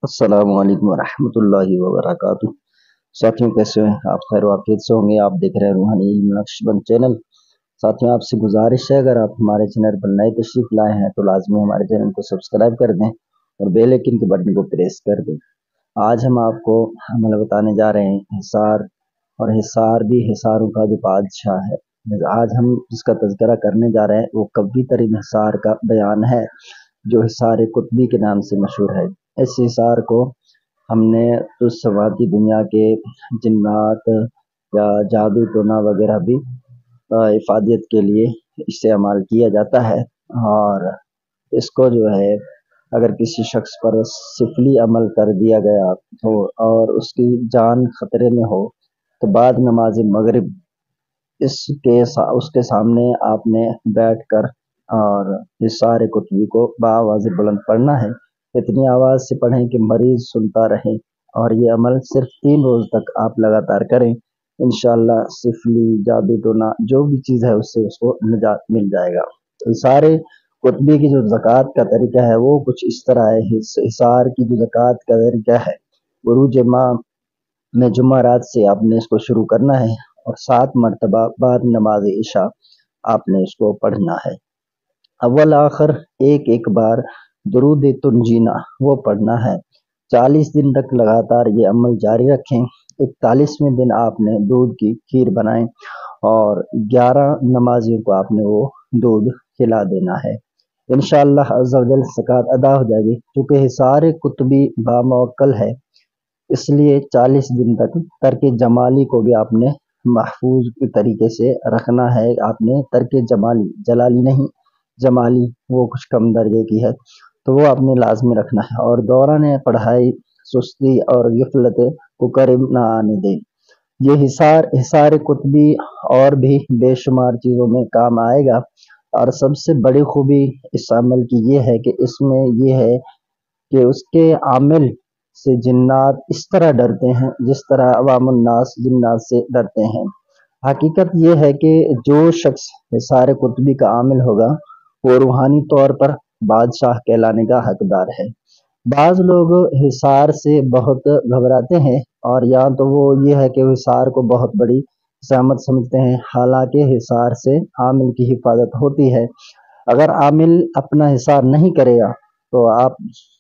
अस्सलामु अलैकुम वरहमतुल्लाहि वबरकातुह। साथियों कैसे हैं आप? खैर वाक़ईत से होंगे। आप देख रहे हैं रूहानी इल्म नक्शबंद चैनल। साथियों आपसे गुजारिश है, अगर आप हमारे चैनल पर नए तशरीफ़ लाए हैं तो लाजमी हमारे चैनल को सब्सक्राइब कर दें और बेल आइकन के बटन को प्रेस कर दें। आज हम आपको अमल बताने जा रहे हैं हिसार, और हिसार भी हिसारों का जो बादशाह है। आज हम जिसका तज़किरा करने जा रहे हैं वो कवी तरीन हिसार का बयान है, जो हिसार कुतबी के नाम से मशहूर है। इस हिसार को हमने तो समाती दुनिया के जिन्नात या जादू टोना वगैरह भी इफादत के लिए इस्तेमाल किया जाता है। और इसको जो है अगर किसी शख्स पर सिफली अमल कर दिया गया हो और उसकी जान खतरे में हो तो बाद नमाज मगरिब उसके सामने आपने बैठकर और हिसार कुतबी को बाआवाज़ बुलंद पढ़ना है। इतनी आवाज़ से पढ़ें कि मरीज सुनता रहे, और ये अमल सिर्फ 3 रोज़ तक आप लगातार करें। इंशाअल्लाह सिफली, जादू टोना जो भी चीज़ है उससे उसको निजात मिल जाएगा। हिसार कुतबी की जो ज़कात का तरीका है वो कुछ इस तरह है। हिसार की जो ज़कात का तरीका है, बुरूज माह में जुम्मा रात से आपने इसको शुरू करना है और 7 मरतबा बाद नमाज इशा आपने इसको पढ़ना है। अव्वल आखिर एक एक बार दुरूद तुंजीना वो पढ़ना है। 40 दिन तक लगातार ये अमल जारी रखें। 41वें दिन आपने दूध की खीर बनाएं और 11 नमाजियों को आपने वो दूध खिला देना है। इंशाअल्लाह अज़्ज़ा वजल ज़कात अदा हो जाएगी। क्योंकि हिसार कुतबी बामौक्कल है, इसलिए 40 दिन तक तर्क जमाली को भी आपने महफूज तरीके से रखना है। आपने तर्क जमाली, जलाली नहीं, जमाली वो कुछ कम दर्जे की है, तो वो आपने लाजमी रखना है। और दौरान पढ़ाई सुस्ती और गिफलत को करीब ना आने दें। ये हिसार कुतबी और भी बेशुमार चीज़ों में काम आएगा। और सबसे बड़ी खूबी इस अमल की ये है कि इसमें ये है कि उसके आमिल से जिन्नात इस तरह डरते हैं जिस तरह अवामुन्नास जिन्नात से डरते हैं। हकीकत ये है कि जो शख्स हिसार कुतबी का आमिल होगा वो रूहानी तौर पर बादशाह कहलाने का हकदार है। बाज लोग हिसार से बहुत घबराते हैं, और या तो वो ये है कि हिसार को बहुत बड़ी ज़हमत समझते हैं, हालांकि हिसार से आमिल की हिफाजत होती है। अगर आमिल अपना हिसार नहीं करेगा तो आप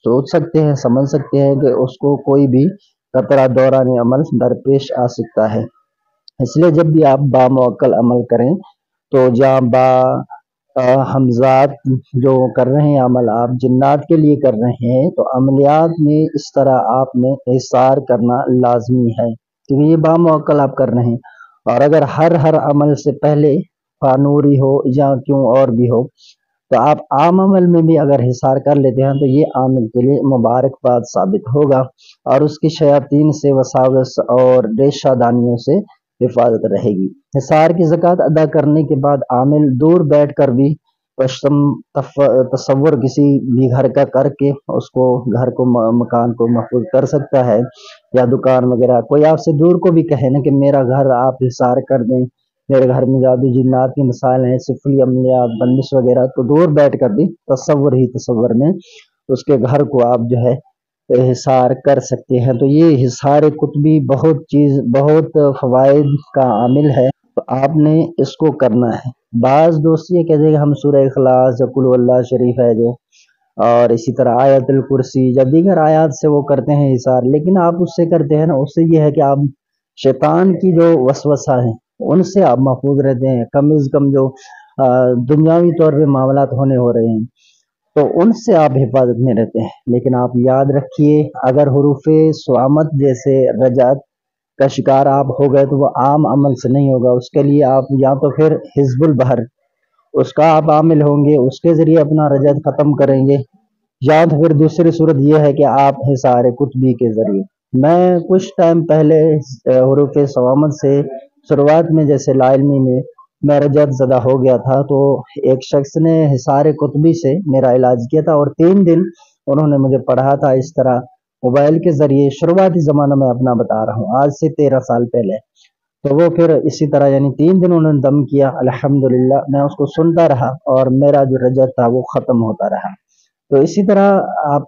सोच सकते हैं, समझ सकते हैं कि उसको कोई भी खतरा दौरान अमल दरपेश आ सकता है। इसलिए जब भी आप बामौक्कल अमल करें तो जहाँ बा हमजात जो कर रहे हैं अमल, आप जिन्नात के लिए कर रहे हैं, तो अमलियात में इस तरह आपने हिसार करना लाजमी है, क्योंकि ये बामौक्कल आप कर रहे हैं। और अगर हर अमल से पहले फानूरी हो या क्यों और भी हो, तो आप आम अमल में भी अगर हिसार कर लेते हैं तो ये आमिल के लिए मुबारकबाद साबित होगा और उसकी शयातीन से, वसावस और रेशादानियों से हिफाजत रहेगी। हिसार की ज़कात अदा करने के बाद आमिल दूर बैठ कर भी पश्चिम तस्वुर किसी भी घर का करके उसको, घर को, मकान को महफूज कर सकता है। या दुकान वगैरह कोई आपसे दूर को भी कहे ना कि मेरा घर आप हिसार कर दें, मेरे घर में जादू जिन्नात की मिसाल हैं, सिफली अमलियात, बंदिश वगैरह, तो दूर बैठ कर भी तस्वुर में उसके घर को आप जो है हिसार कर सकते हैं। तो ये हिसार कुतबी बहुत फवाइद का आमिल है, तो आपने इसको करना है। बाज दोस्त ये कहते हैं कि हम सूरह इखलास या कुल वल्लाह शरीफ है जो, और इसी तरह आयतुल कुर्सी या दीगर आयात से वो करते हैं हिसार, लेकिन आप उससे करते हैं ना, उससे ये है कि आप शैतान की जो वसवसा है उनसे आप महफूज रहते हैं। कम अज कम जो दुनियावी तौर पे मामलात होने हो रहे हैं तो उनसे आप हिफाजत में रहते हैं। लेकिन आप याद रखिए, अगर हुरूफे स्वामत जैसे रजत का शिकार आप हो गए तो वो आम अमल से नहीं होगा। उसके लिए आप या तो फिर हिजबुल बहर उसका आप आमिल होंगे, उसके जरिए अपना रजत खत्म करेंगे, या तो फिर दूसरी सूरत यह है कि आप हिसार कुतबी के जरिए। मैं कुछ टाइम पहले हरूफ सवामत से शुरुआत में, जैसे लाइलमी में मैं रजत ज़दा हो गया था, तो एक शख्स ने हिसार कुतबी से मेरा इलाज किया था और 3 दिन उन्होंने मुझे पढ़ा था इस तरह मोबाइल के जरिए। शुरुआती ज़माना में अपना बता रहा हूँ, आज से 13 साल पहले। तो वो फिर इसी तरह यानी 3 दिन उन्होंने दम किया, अल्हम्दुलिल्लाह मैं उसको सुनता रहा और मेरा जो रजत था वो ख़त्म होता रहा। تو اسی طرح آپ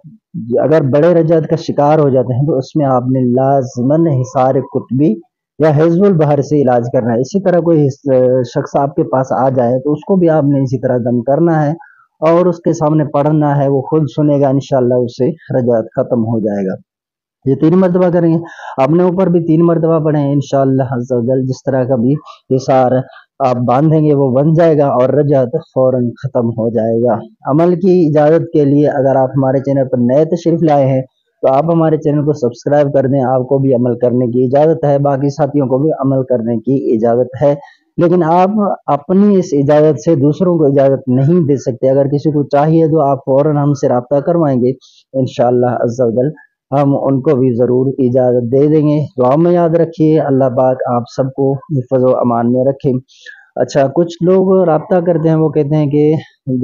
اگر بڑے رجعت کا شکار ہو جاتے ہیں تو اس میں آپ نے لازماً حصار قطبی یا حزب البحر سے علاج کرنا ہے۔ اسی طرح کوئی شخص آپ کے پاس آ جائے تو اس کو بھی آپ نے اسی طرح دم کرنا ہے اور اس کے سامنے پڑھنا ہے، وہ خود سنے گا، انشاءاللہ اس سے رجعت ختم ہو جائے گا۔ یہ 3 مرتبہ کریں گے، اپنے اوپر بھی 3 مرتبہ پڑھیں انشاءاللہ عز و جل۔ جس طرح کا بھی حصار آپ باندھیں گے وہ بن جائے گا اور رجعت فوراً ختم ہو جائے گا۔ عمل کی اجازت کے لیے اگر آپ ہمارے چینل پر نئے تشریف لائے ہیں تو آپ ہمارے چینل کو سبسکرائب کر دیں، آپ کو بھی عمل کرنے کی اجازت ہے، باقی ساتھیوں کو بھی عمل کرنے کی اجازت ہے، لیکن آپ اپنی اس اجازت سے دوسروں کو اجازت نہیں دے سکتے۔ اگر کسی کو چاہیے تو آپ فوراً ہم سے رابطہ کروائیں گے انشاءاللہ عز و جل، ہم ان کو بھی ضرور اجازت دے دیں گے۔ دعا میں یاد رکھیے، اللہ پاک آپ سب کو حفظ و امان میں رکھے۔ اچھا، کچھ لوگ رابطہ کرتے ہیں، وہ کہتے ہیں کہ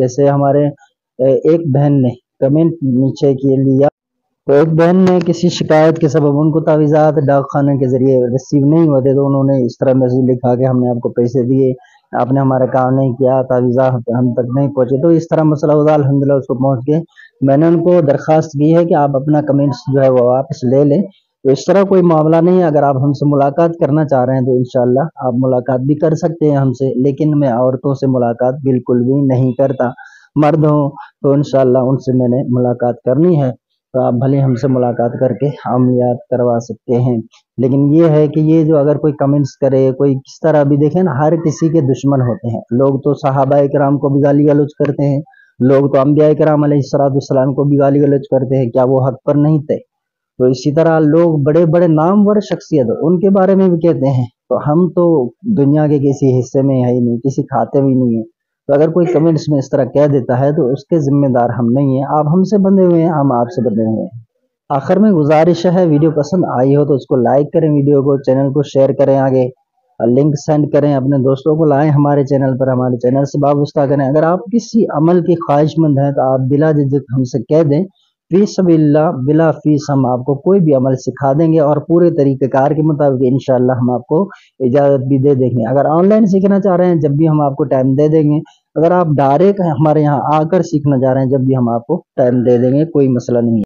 جیسے ہمارے ایک بہن نے کمنٹ نیچے کیے لیا، تو ایک بہن نے کسی شکایت کے سبب ان کو تعویذات ڈاک خانے کے ذریعے ریسیو نہیں ہوتے، تو انہوں نے اس طرح میسج لکھا کہ ہم نے آپ کو پیسے دیے، آپ نے ہمارا کام نہیں کیا، تعویذات ہم تک نہیں پہنچے۔ تو اس طرح مسئلہ ہوتا، الحمدللہ اس کو پہنچ گئے۔ میں نے ان کو درخواست کی ہے کہ آپ اپنا کمنٹس جو ہے وہ واپس لے لیں۔ تو اس طرح کوئی معاملہ نہیں ہے، اگر آپ ہم سے ملاقات کرنا چاہ رہے ہیں تو انشاءاللہ آپ ملاقات بھی کر سکتے ہیں ہم سے، لیکن میں عورتوں سے ملاقات بالکل بھی نہیں کرتا۔ مرد ہوں تو انشاءاللہ ان سے میں نے ملاقات کرنی ہے، تو آپ بھلے ہم سے ملاقات کر کے عملیات کروا سکتے ہیں۔ لیکن یہ ہے کہ یہ جو اگر کوئی کمنٹس کرے، کوئی کس طرح بھی، دیکھیں نا، ہر کسی کے دشمن ہوتے ہیں۔ لوگ تو صحابہ کرام کو بھی گالی گلوچ کرتے ہیں، لوگ تو انبیاء کرام علیہ السلام کو بھی گالی گلوچ کرتے ہیں، کیا وہ حق پر نہیں تھے؟ تو اسی طرح لوگ بڑے بڑے نامور شخصیت ان کے بارے میں بھی کہتے ہیں، تو ہم تو دنیا کے کسی حصے میں ہے ہی نہیں، کسی کھاتے بھی نہیں ہے۔ تو اگر کوئی کمنٹس میں اس طرح کہہ دیتا ہے تو اس کے ذمہ دار ہم نہیں ہیں، آپ ہم سے بندھے ہوئے ہیں، ہم آپ سے بندھے ہوئے ہیں۔ آخر میں گزارش ہے، ویڈیو پسند آئی ہو تو اس کو لائک کریں، ویڈیو کو، چینل کو شیئر کریں، آگے لنک سینڈ کریں، اپنے دوستوں کو لائیں ہمارے چینل پر، ہمارے چینل سے وابستہ کریں۔ اگر آپ کسی عمل کی خواہش مند ہیں تو آپ بلا جھجک ہم سے کہہ دیں، فی سبیل اللہ، بلا فیس ہم آپ کو کوئی بھی عمل سکھا دیں گے اور پورے طریقہ کار کے مطابق انشاءاللہ ہم آپ کو اجازت بھی دے دیں گے۔ اگر آن لائن سیکھنا چاہ رہے ہیں جب بھی ہم آپ کو ٹائم دے دیں گے، اگر آپ ڈائریکٹ ہمارے یہاں آ کر سیکھنا چاہ رہے ہیں جب بھی ہم آپ کو ٹائم دے دیں گے، کوئی مسئلہ نہیں ہے۔